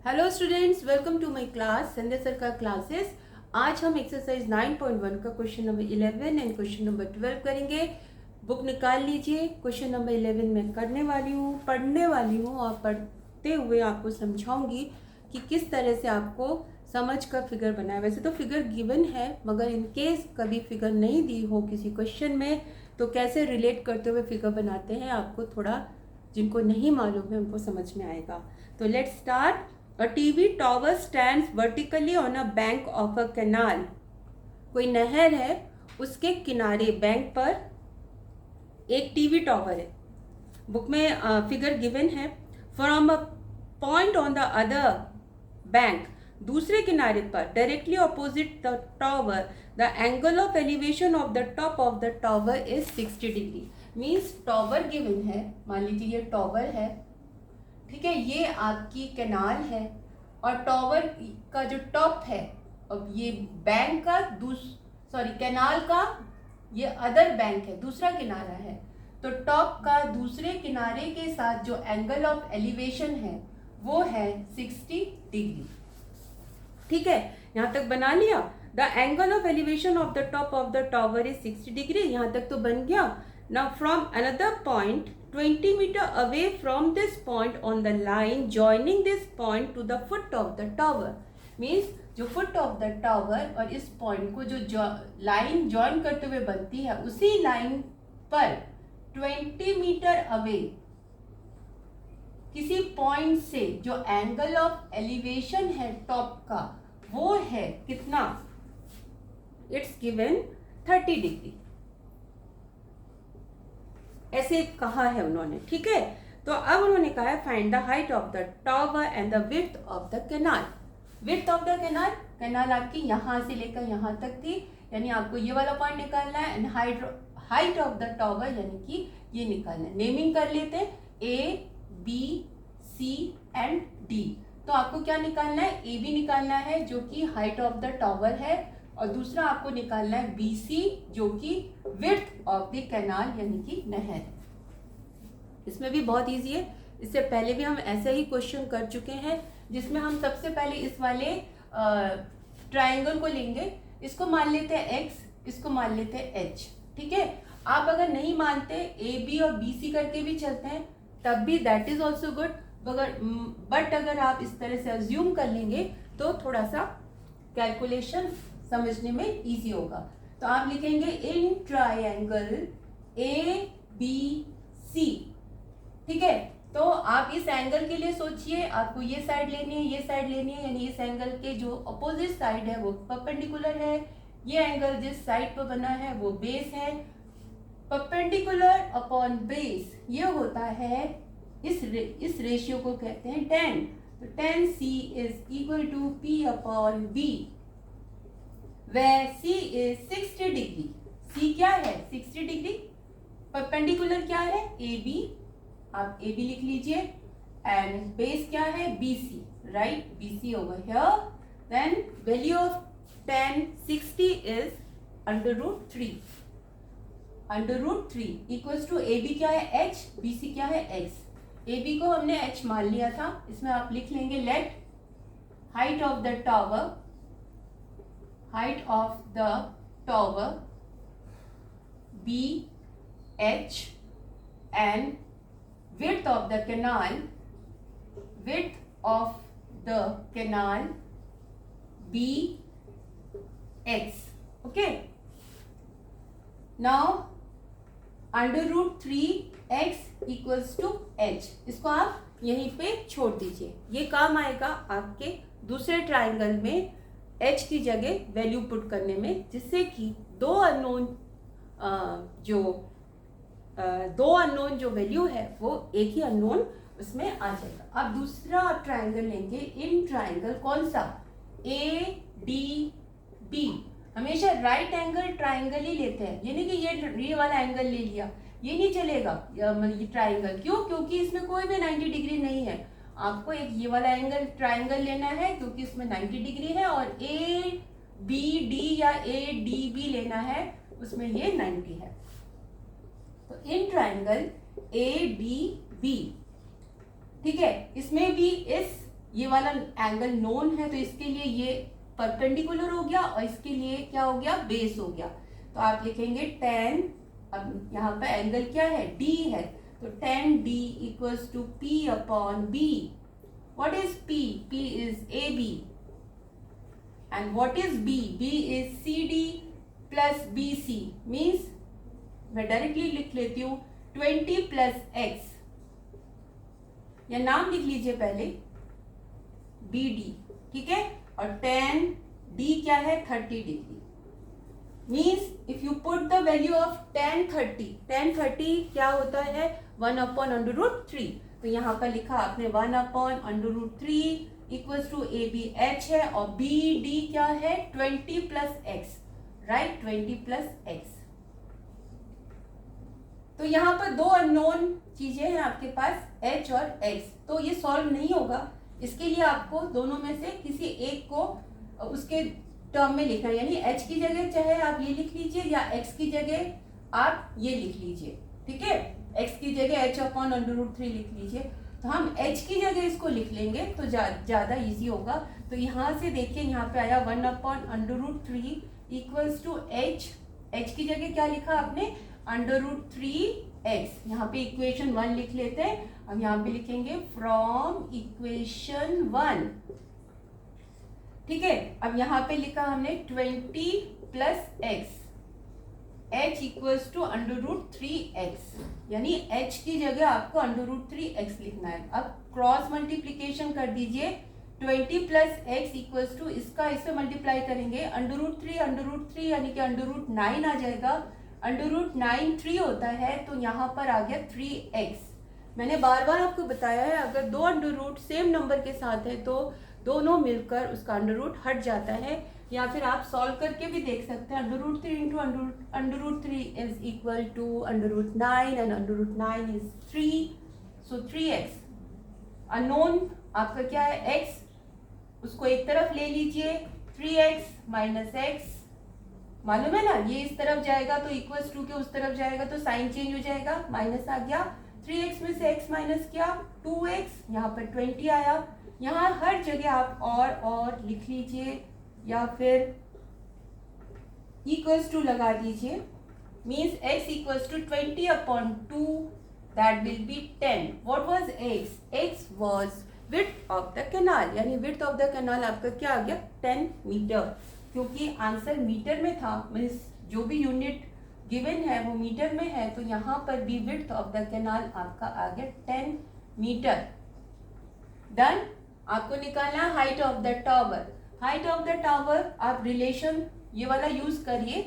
Hello students, welcome to my class Sanjay sir का classes. आज हम एक्सरसाइज 9.1 का question number 11 and question number 12 करेंगे। बुक निकाल लीजिए। क्वेश्चन नंबर 11 में करने वाली हूँ, पढ़ने वाली हूँ और पढ़ते हुए आपको समझाऊंगी कि किस तरह से आपको समझ कर फिगर बनाए। वैसे तो फिगर गिवन है, मगर इन केस कभी फिगर नहीं दी हो किसी क्वेश्चन में तो कैसे रिलेट करते हुए फिगर बनाते हैं, आपको थोड़ा जिनको नहीं मालूम है उनको समझ में आएगा। तो let's start. A TV tower stands vertically on a bank of a canal. कोई नहर है, उसके किनारे बैंक पर एक टीवी टॉवर है। बुक में फिगर गिवन है। From a point on the other bank, दूसरे किनारे पर directly opposite the tower, the angle of elevation of the top of the tower is 60 degree. Means tower given है, मान लीजिए ये टॉवर है, ठीक है, ये आपकी कैनाल है और टॉवर का जो टॉप है, अब ये बैंक का कैनाल का ये अदर बैंक है, दूसरा किनारा है। तो टॉप का दूसरे किनारे के साथ जो एंगल ऑफ एलिवेशन है वो है 60 डिग्री। ठीक है, यहाँ तक बना लिया। The angle of elevation of the top of the tower is 60 degree. यहाँ तक तो बन गया। Now from another point 20 meter away from this point on the line joining this point to the foot of the tower, means जो foot of the tower और इस point को जो लाइन ज्वाइन करते हुए बनती है, उसी लाइन पर 20 मीटर अवे किसी पॉइंट से जो एंगल ऑफ एलिवेशन है टॉप का वो है कितना, इट्स गिवन 30 डिग्री। ऐसे कहा है उन्होंने, ठीक है। तो अब उन्होंने कहा है find the height of the tower and the width of the canal. Width of the canal, canal आपकी यहाँ से लेकर यहाँ तक थी, यानी आपको ये वाला पॉइंट निकालना है। And height of the tower यानी कि ये निकालना है। नेमिंग कर लेते हैं, A B C and D. तो आपको क्या निकालना है, ए बी निकालना है जो कि हाइट ऑफ द टॉवर है, और दूसरा आपको निकालना है बी सी जो कि विड्थ ऑफ द कैनाल यानी कि नहर। इसमें भी बहुत इजी है, इससे पहले भी हम ऐसे ही क्वेश्चन कर चुके हैं, जिसमें हम सबसे पहले इस वाले ट्रायंगल को लेंगे। इसको मान लेते हैं एक्स, इसको मान लेते हैं एच, ठीक है। आप अगर नहीं मानते ए बी और बी सी करके भी चलते हैं तब भी that is also good, but अगर आप इस तरह से अज्यूम कर लेंगे तो थोड़ा सा कैलकुलेशन समझने में इजी होगा। तो आप लिखेंगे इन ट्रायंगल ए बी सी, ठीक है। तो आप इस एंगल के लिए सोचिए, आपको ये साइड लेनी है, ये साइड लेनी है, यानी इस एंगल के जो अपोजिट साइड है वो परपेंडिकुलर है। ये एंगल जिस साइड पर बना है वो बेस है। परपेंडिकुलर अपॉन बेस ये होता है, इस रेशियो को कहते हैं tan। तो tan C is equal to P upon B, where C is 60 degree. C क्या है, 60 डिग्री। परपेंडिकुलर क्या है, AB, आप AB लिख लीजिए। एंड बेस क्या है, BC, right, BC over here. Then value of tan 60 is √3। √3 equals to AB क्या है H, BC क्या है X। AB को हमने H मान लिया था, इसमें आप लिख लेंगे let height of the tower, height of the tower be h and width of the canal be x. Okay, now √3x equals to h। इसको आप यहीं पे छोड़ दीजिए, ये काम आएगा आपके दूसरे ट्राइंगल में h की जगह वैल्यू पुट करने में, जिससे कि दो अननोन जो वैल्यू है वो एक ही अननोन उसमें आ जाएगा। अब दूसरा ट्राइंगल लेंगे, इन ट्राइंगल कौन सा, ए डी बी। हमेशा राइट एंगल ट्राइंगल ही लेते हैं, यानी कि ये वाला एंगल ले लिया, ये नहीं चलेगा ये ट्राइंगल। क्यों, क्योंकि इसमें कोई भी 90 डिग्री नहीं है। आपको एक ये वाला एंगल ट्राइंगल लेना है क्योंकि इसमें 90 डिग्री है, और ए बी डी या ए डी बी लेना है, उसमें ये 90 है। तो in triangle A D B, ठीक है, इसमें भी इस ये वाला एंगल नोन है, तो इसके लिए ये परपेंडिकुलर हो गया और इसके लिए क्या हो गया, बेस हो गया। तो आप लिखेंगे tan, अब यहाँ पे एंगल क्या है, D है, तो tan D equals to P upon B। What is P? P is AB and what is B? B is CD plus BC। Means मैं डायरेक्टली लिख लेती हूँ 20 प्लस x, या नाम लिख लीजिए पहले BD, ठीक है, और tan D क्या है, 30 degree. Means if you put the value of tan 30 क्या होता है, 1 अपॉन अंडर रूट 3। तो यहाँ पर लिखा आपने 1 upon under root 3 equals to ABH है, और BD क्या है, 20 plus x, right, 20 plus x। तो यहाँ पर दो अननोन चीजें हैं आपके पास, h और x, तो ये सॉल्व नहीं होगा। इसके लिए आपको दोनों में से किसी एक को उसके टर्म में लिखना है, यानी h की जगह चाहे आप ये लिख लीजिए या x की जगह आप ये लिख लीजिए, ठीक है, x की जगह h अपॉन अंडर रूट 3 लिख लीजिए। तो हम h की जगह इसको लिख लेंगे तो ज्यादा इजी होगा। तो यहाँ से देखिए, यहाँ पे आया 1 upon under root 3 equals to h की जगह क्या लिखा आपने, अंडर रूट 3x। यहाँ पे इक्वेशन 1 लिख लेते हैं, हम यहाँ पे लिखेंगे फ्रॉम इक्वेशन 1, ठीक है। अब यहाँ पे लिखा हमने 20 plus x, h equals to under root 3x, यानी h की जगह आपको अंडर रूट 3x लिखना है। अब क्रॉस मल्टीप्लीकेशन कर दीजिए, 20 प्लस x इक्वल्स टू इसका इससे मल्टीप्लाई करेंगे, अंडर रूट 3 यानी कि अंडर रूट 9 आ जाएगा। अंडर रूट 9 3 होता है, तो यहाँ पर आ गया 3x। मैंने बार बार आपको बताया है, अगर दो अंडर रूट सेम नंबर के साथ है तो दोनों मिलकर उसका अंडर रूट हट जाता है, या फिर आप सॉल्व करके भी देख सकते हैं। Under root 3 into under root 3 is equal to under root 9 and under root 9 is 3, so 3x। Unknown आपका क्या है, x, उसको एक तरफ ले लीजिए, 3x माइनस x, मालूम है ना, ये इस तरफ जाएगा तो इक्वल्स टू के उस तरफ जाएगा तो साइन चेंज हो जाएगा, माइनस आ गया। 3x में से x माइनस किया 2x, यहाँ पर 20 आया। यहाँ हर जगह आप और लिख लीजिए या फिर इक्वल्स टू लगा दीजिए। Means x equals to 20 upon 2, that will be 10। What was x? x was width of the canal, यानी विड्थ ऑफ द कैनाल आपका क्या आ गया, 10 मीटर, क्योंकि आंसर मीटर में था। मीन्स जो भी यूनिट गिवन है वो मीटर में है, तो यहाँ पर भी विड्थ ऑफ द कैनाल आपका आ गया 10 मीटर। डन। आपको निकालना है height of the tower. Height of the tower आप रिलेशन ये वाला यूज करिए,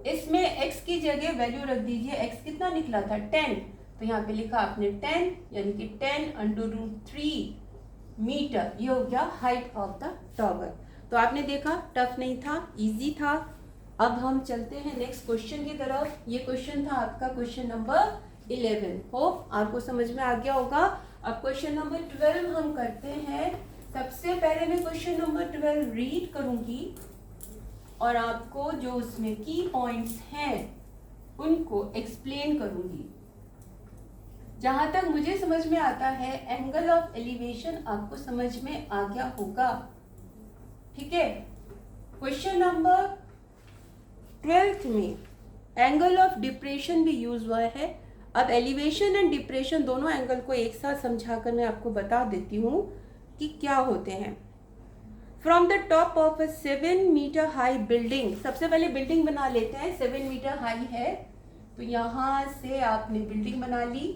इसमें x की जगह वैल्यू रख दीजिए। x कितना निकला था, 10, तो यहाँ पे लिखा आपने 10, यानी कि 10 अंडर रूट 3 मीटर, ये हो गया हाइट ऑफ द टावर। तो आपने देखा टफ नहीं था, इजी था। अब हम चलते हैं नेक्स्ट क्वेश्चन की तरफ। ये क्वेश्चन था आपका क्वेश्चन नंबर 11। होप आपको समझ में आ गया होगा। अब क्वेश्चन नंबर 12 हम करते हैं। सबसे पहले मैं क्वेश्चन नंबर 12 रीड करूंगी और आपको जो उसमें की पॉइंट्स हैं उनको एक्सप्लेन करूंगी। जहां तक मुझे समझ में आता है, एंगल ऑफ एलिवेशन आपको समझ में आ गया होगा, ठीक है। क्वेश्चन नंबर 12 में एंगल ऑफ डिप्रेशन भी यूज हुआ है। अब एलिवेशन एंड डिप्रेशन दोनों एंगल को एक साथ समझाकर मैं आपको बता देती हूँ कि क्या होते हैं। From the top of a 7 metre high building, सबसे पहले बिल्डिंग बना लेते हैं। 7 मीटर हाई है, तो यहाँ से आपने बिल्डिंग बना ली,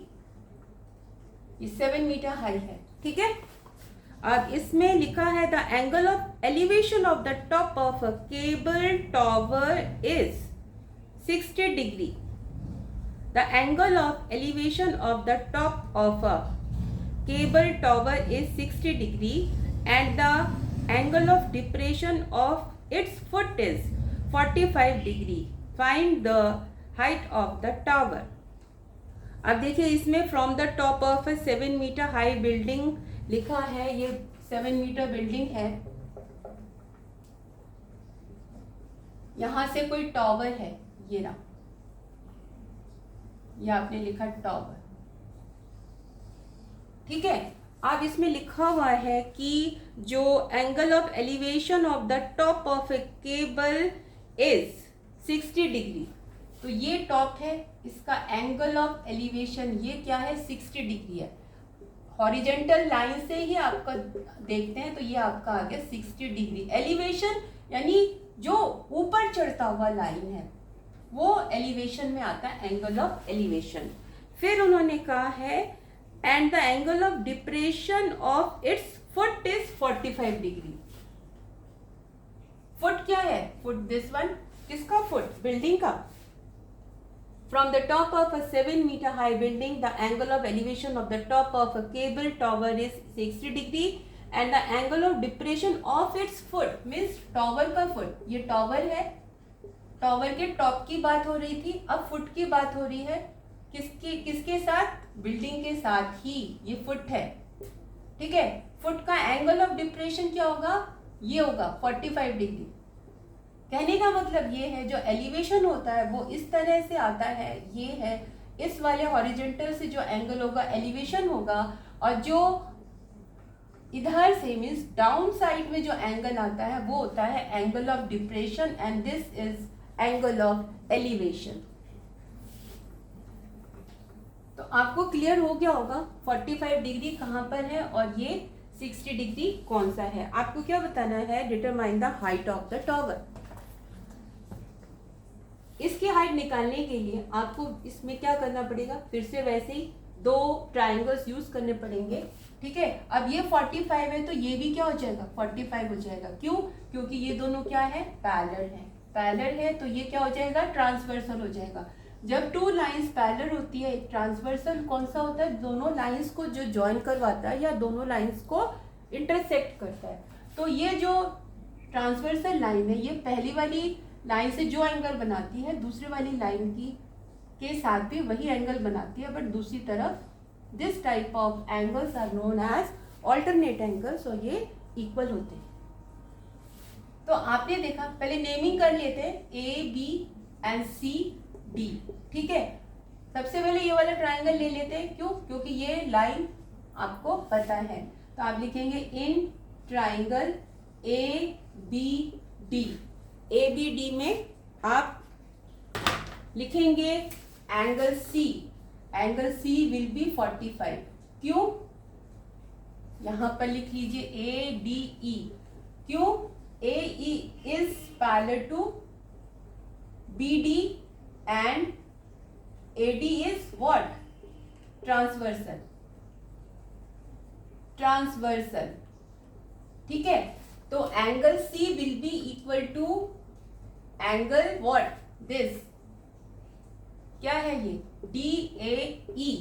ये 7 मीटर हाई है, ठीक है। अब इसमें लिखा है the angle of elevation of the top of a cable tower is 60 degree. The angle of elevation of the top of a cable tower is 60 degree and the angle of depression of its foot is 45 degree. Find the height of the tower. अब देखिए, इसमें from the top of a 7 metre high building लिखा है, ये 7 metre building है। यहां से कोई टावर है, ये रहा, ये आपने लिखा टावर, ठीक है। अब इसमें लिखा हुआ है कि जो angle of elevation of the top of A cable is 60 degree. तो ये टॉप है, इसका एंगल ऑफ एलिवेशन ये क्या है, 60 डिग्री है। हॉरिजेंटल लाइन से ही आपका देखते हैं तो ये आपका आ गया 60 डिग्री। एलिवेशन यानी जो ऊपर चढ़ता हुआ लाइन है वो एलिवेशन में आता है, एंगल ऑफ एलिवेशन। फिर उन्होंने कहा है and the angle of depression of its foot is 45 degree. Foot क्या है, फुट दिस वन, किसका फुट, बिल्डिंग का। From the top of a 7-meter high building, the angle of elevation of the top of a cable tower is 60 degree and the angle of depression of its foot means tower का foot, ये tower है, tower के top की बात हो रही थी, अब foot की बात हो रही है, किसके साथ, बिल्डिंग के साथ ही ये foot है, ठीक है। foot का angle of depression क्या होगा, ये होगा 45 डिग्री। कहने का मतलब ये है जो एलिवेशन होता है वो इस तरह से आता है, ये है इस वाले हॉरिजेंटल से जो एंगल होगा एलिवेशन होगा, और जो इधर से मींस डाउन साइड में जो एंगल आता है वो होता है angle of depression and this is angle of elevation. तो आपको क्लियर हो गया होगा 45 डिग्री कहाँ पर है और ये 60 डिग्री कौन सा है। आपको क्या बताना है, determine the height of the tower. इसकी हाइट निकालने के लिए आपको इसमें क्या करना पड़ेगा, फिर से वैसे ही दो ट्राइंगल्स यूज करने पड़ेंगे, ठीक है। अब ये 45 है तो ये भी क्या हो जाएगा, 45 हो जाएगा। क्यों, क्योंकि ये दोनों क्या है, पैरेलल है। पैरेलल है तो ये क्या हो जाएगा, ट्रांसवर्सल हो जाएगा। जब टू लाइंस पैरेलल होती है, ट्रांसवर्सल कौन सा होता है, दोनों लाइंस को जो ज्वाइन करवाता है या दोनों लाइंस को इंटरसेक्ट करता है। तो ये जो ट्रांसवर्सल लाइन है ये पहली वाली लाइन से जो एंगल बनाती है दूसरी वाली लाइन की के साथ भी वही एंगल बनाती है, बट दूसरी तरफ this type of angles are known as alternate angles और ये इक्वल होते हैं। तो आपने देखा, पहले नेमिंग कर लेते हैं A B and C D, ठीक है। सबसे पहले ये वाला ट्राइंगल ले लेते हैं, क्यों, क्योंकि ये लाइन आपको पता है। तो आप लिखेंगे in triangle A B D, A B D में आप लिखेंगे angle C, angle C will be 45। क्यों, यहां पर लिख लीजिए ए डी ई, क्यों, A E is parallel to B D and A D is what, transversal, transversal, ठीक है। तो angle C will be equal to angle what, this क्या है ये, D A E,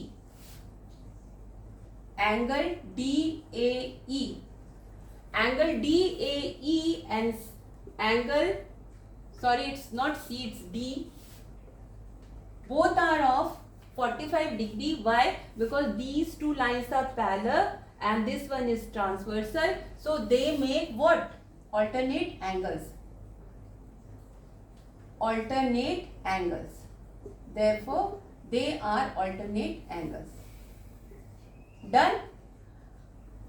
angle D A E, angle D A E and angle, sorry it's not C, it's D, both are of 45 degree. Why? Because these two lines are parallel and this one is transversal, so they make what, alternate angles, alternate angles, therefore they are alternate angles. Done.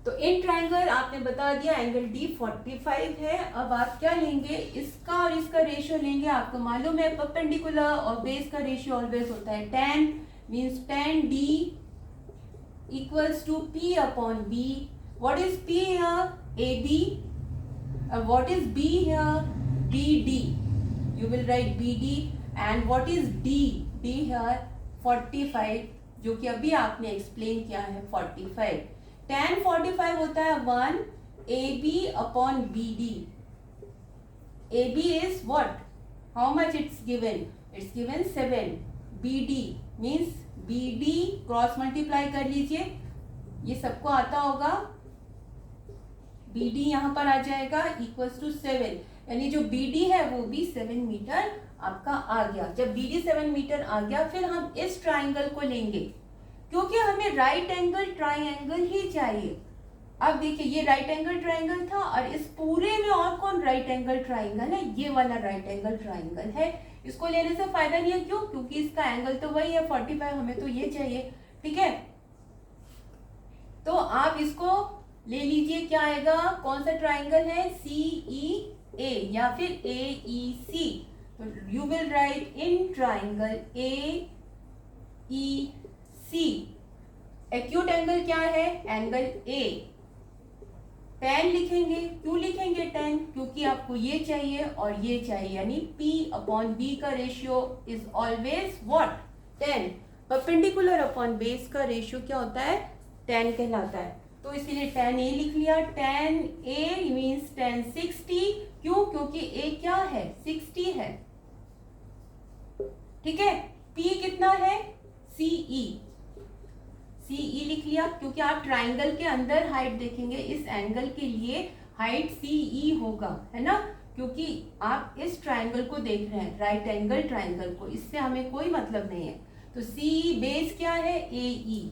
तो in triangle आपने बता दिया angle D 45 है। अब आप क्या लेंगे, इसका और इसका रेशियो लेंगे। आपको मालूम है परपेंडिकुलर और बेस का रेशियो ऑलवेज होता है 10, means 10 D equals to P upon B. What is P here, A B, what is B here, B D, you will write B D, and what is D, D here 45, जो कि अभी आपने explain किया है 45। tan 45 होता है 1 AB upon BD. AB is what? How much it's given? It's given 7. BD means BD cross multiply कर लीजिए, ये सबको आता होगा। BD यहाँ पर आ जाएगा इक्वल्स टू 7, यानी जो BD है वो भी 7 मीटर आपका आ गया। जब BD 7 मीटर आ गया फिर हम इस ट्राइंगल को लेंगे, क्योंकि हमें राइट एंगल ट्राइंगल ही चाहिए। अब देखिए ये राइट एंगल ट्राइंगल था और इस पूरे में और कौन राइट एंगल ट्राइंगल है, ये वाला राइट एंगल ट्राइंगल है। इसको लेने से फायदा नहीं है, क्यों, क्योंकि इसका एंगल तो वही है 45, हमें तो ये चाहिए, ठीक है। तो आप इसको ले लीजिए, क्या आएगा, कौन सा ट्राइंगल है, सी ई ए या फिर ए ई सी। तो you will write in triangle A E C acute angle क्या है, एंगल ए। tan लिखेंगे, क्यों लिखेंगे tan, क्योंकि आपको ये चाहिए और ये चाहिए, यानी P अपॉन B का ratio is always what, tan। Perpendicular upon base का रेशियो क्या होता है, tan कहलाता है। तो इसीलिए tan A लिख लिया, tan A मीन्स tan 60, क्यों, क्योंकि A क्या है, 60 है, ठीक है। P कितना है, CE, CE लिख लिया, क्योंकि आप ट्राइंगल के अंदर हाइट देखेंगे, इस एंगल के लिए हाइट CE होगा, है ना, क्योंकि आप इस ट्राइंगल को देख रहे हैं, राइट एंगल ट्राइंगल को, इससे हमें कोई मतलब नहीं है। तो CE बेस क्या है, AE,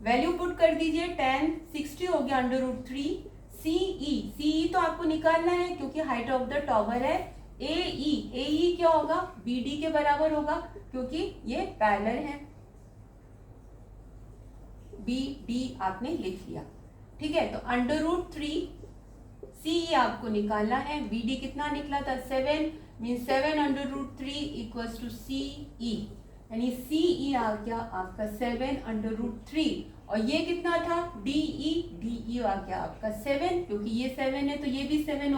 वैल्यू पुट कर दीजिए, tan 60 हो गया √3, CE तो आपको निकालना है क्योंकि हाइट ऑफ द टॉवर है। AE क्या होगा, BD के बराबर होगा, क्योंकि ये पैरेलल है। BD आपने लिख लिया, ठीक है। तो √3 CE आपको निकालना है, BD कितना निकला था, 7, मीन 7 √3 इक्वल्स टू CE, यानी CE आ गया आपका 7 √3, और ये कितना था, DE आ गया आपका 7, क्योंकि ये 7 है तो ये भी 7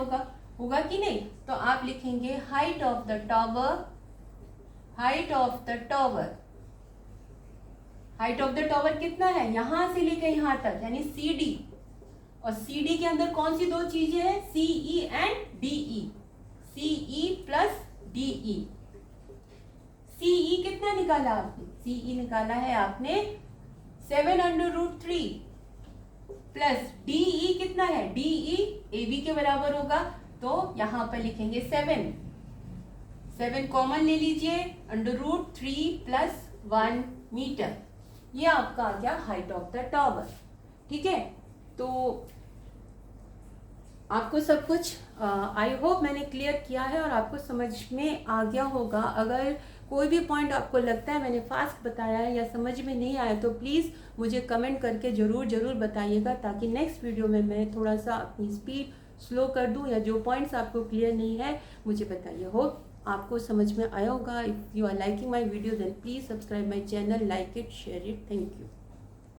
होगा कि नहीं। तो आप लिखेंगे height of the tower, height of the tower कितना है, यहां से लेकर यहां तक, यानी CD, और CD के अंदर कौन सी दो चीजें हैं, CE and DE, CE plus DE। CE कितना निकाला आपने, CE निकाला है आपने 7 √3 प्लस DE कितना है, DE AB के बराबर होगा, तो यहां पर लिखेंगे 7 कॉमन ले लीजिए, √3 प्लस 1 मीटर, ये आपका आ गया हाइट ऑफ द टावर, ठीक है। तो आपको सब कुछ आई होप मैंने क्लियर किया है और आपको समझ में आ गया होगा। अगर कोई भी पॉइंट आपको लगता है मैंने फास्ट बताया है या समझ में नहीं आया तो प्लीज़ मुझे कमेंट करके ज़रूर बताइएगा, ताकि नेक्स्ट वीडियो में मैं थोड़ा सा अपनी स्पीड स्लो कर दूं, या जो पॉइंट्स आपको क्लियर नहीं है मुझे बताइए। होप आपको समझ में आया होगा। If you are liking my video then please subscribe my channel, like it, share it, thank you.